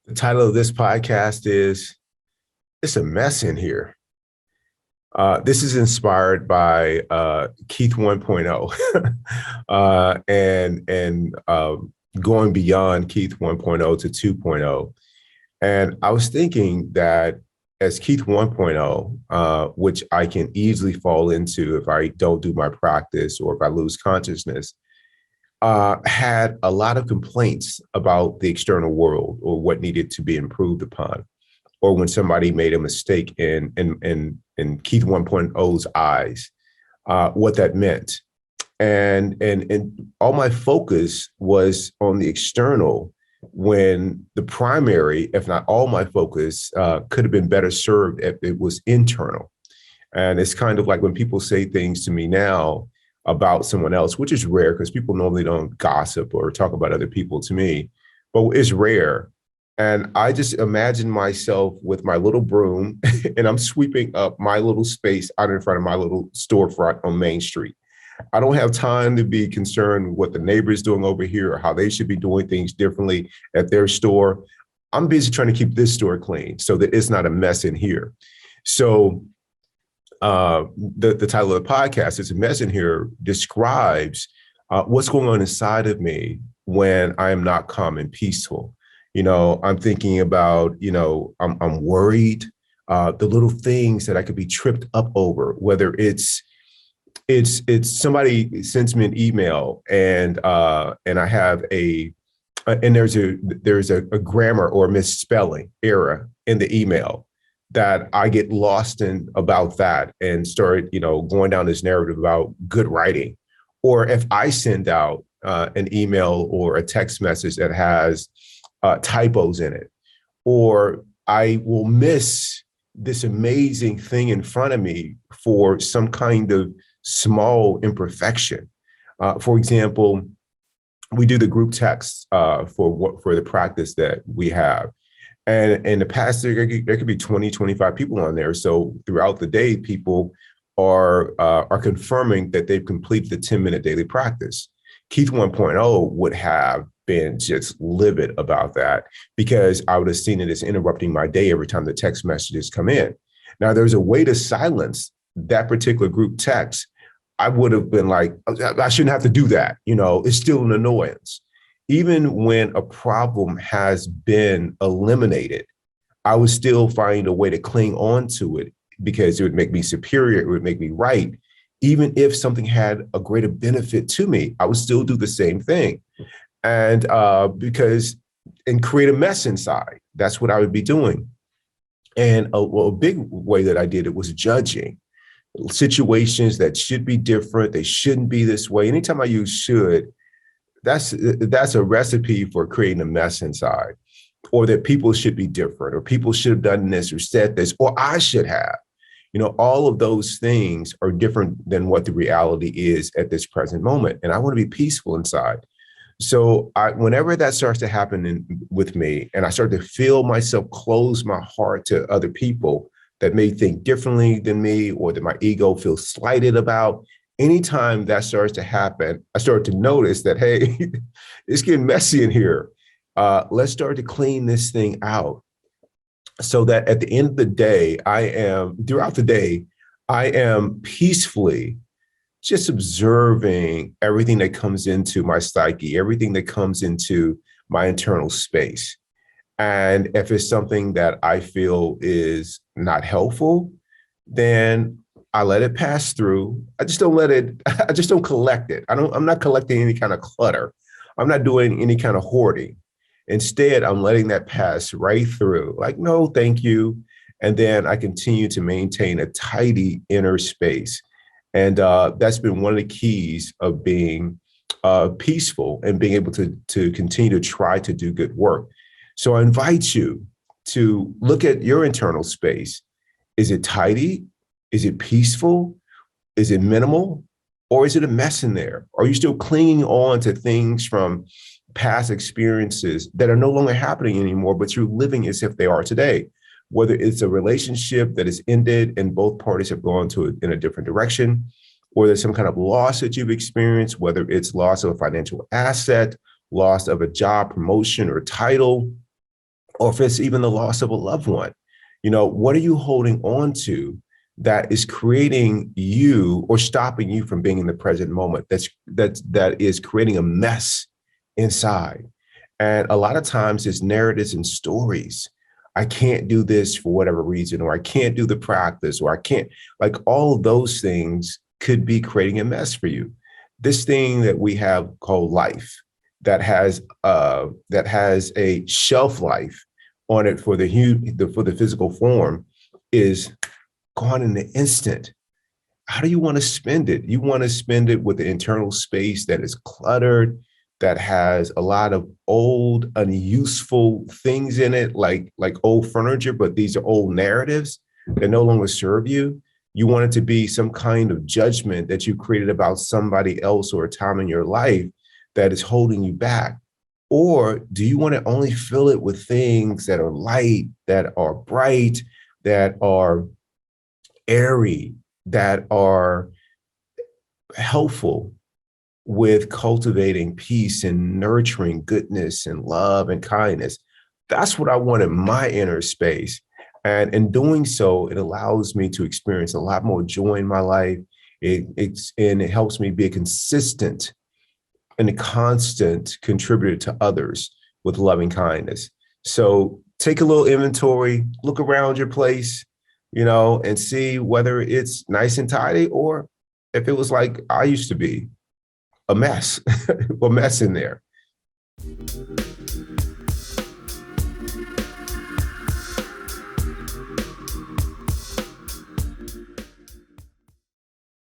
The title of this podcast is It's a Mess in Here. This is inspired by Keith 1.0 and going beyond Keith 1.0 to 2.0. And I was thinking that as Keith 1.0, which I can easily fall into if I don't do my practice or if I lose consciousness, had a lot of complaints about the external world or what needed to be improved upon, or when somebody made a mistake in Keith 1.0's eyes, what that meant. And all my focus was on the external when the primary, if not all my focus, could have been better served if it was internal. And it's kind of like when people say things to me now about someone else, which is rare because people normally don't gossip or talk about other people to me, but it's rare. And I just imagine myself with my little broom and I'm sweeping up my little space out in front of my little storefront on Main Street. I don't have time to be concerned with what the neighbor is doing over here or how they should be doing things differently at their store. I'm busy trying to keep this store clean so that it's not a mess in here. So the title of the podcast, It's a Mess in Here, describes what's going on inside of me when I am not calm and peaceful. I'm thinking about, I'm worried, the little things that I could be tripped up over, whether it's somebody sends me an email and I have and there's a grammar or misspelling error in the email that I get lost in about that and start, going down this narrative about good writing. Or if I send out an email or a text message that has typos in it, or I will miss this amazing thing in front of me for some kind of small imperfection. For example, we do the group text for the practice that we have. And in the past, there could be 20, 25 people on there. So throughout the day, people are confirming that they've completed the 10-minute daily practice. Keith 1.0 would have been just livid about that because I would have seen it as interrupting my day every time the text messages come in. Now, there's a way to silence that particular group text. I would have been like, I shouldn't have to do that. It's still an annoyance. Even when a problem has been eliminated, I would still find a way to cling on to it because it would make me superior. It would make me right. Even if something had a greater benefit to me, I would still do the same thing. And create a mess inside. That's what I would be doing. And a big way that I did it was judging situations that should be different. They shouldn't be this way. Anytime I use should, that's a recipe for creating a mess inside, or that people should be different, or people should have done this or said this, or I should have. All of those things are different than what the reality is at this present moment. And I want to be peaceful inside. So whenever that starts to happen with me, and I start to feel myself close my heart to other people that may think differently than me, or that my ego feels slighted about, anytime that starts to happen, I start to notice that, hey, it's getting messy in here. Let's start to clean this thing out so that at the end of the day, throughout the day, I am peacefully just observing everything that comes into my psyche, everything that comes into my internal space. And if it's something that I feel is not helpful, then I let it pass through. I just don't collect it. I'm not collecting any kind of clutter. I'm not doing any kind of hoarding. Instead, I'm letting that pass right through. Like, no, thank you. And then I continue to maintain a tidy inner space. And that's been one of the keys of being peaceful and being able to continue to try to do good work. So I invite you to look at your internal space. Is it tidy? Is it peaceful? Is it minimal? Or is it a mess in there? Are you still clinging on to things from past experiences that are no longer happening anymore, but you're living as if they are today? Whether it's a relationship that is ended and both parties have gone in a different direction, or there's some kind of loss that you've experienced, whether it's loss of a financial asset, loss of a job promotion or title, or if it's even the loss of a loved one. What are you holding on to that is creating you or stopping you from being in the present moment? That is creating a mess inside. And a lot of times it's narratives and stories. I can't do this for whatever reason, or I can't do the practice, or I can't, like, all of those things could be creating a mess for you. This thing that we have called life that has a shelf life on it for the physical form is gone in an instant. How do you want to spend it? You want to spend it with the internal space that is cluttered, that has a lot of old, unuseful things in it, like old furniture, but these are old narratives that no longer serve you. You want it to be some kind of judgment that you created about somebody else or a time in your life that is holding you back. Or do you want to only fill it with things that are light, that are bright, that are airy, that are helpful with cultivating peace and nurturing goodness and love and kindness? That's what I want in my inner space. And in doing so, it allows me to experience a lot more joy in my life. And it helps me be a consistent and a constant contributor to others with loving kindness. So take a little inventory, look around your place, and see whether it's nice and tidy, or if it was like I used to be, a mess, a mess in there.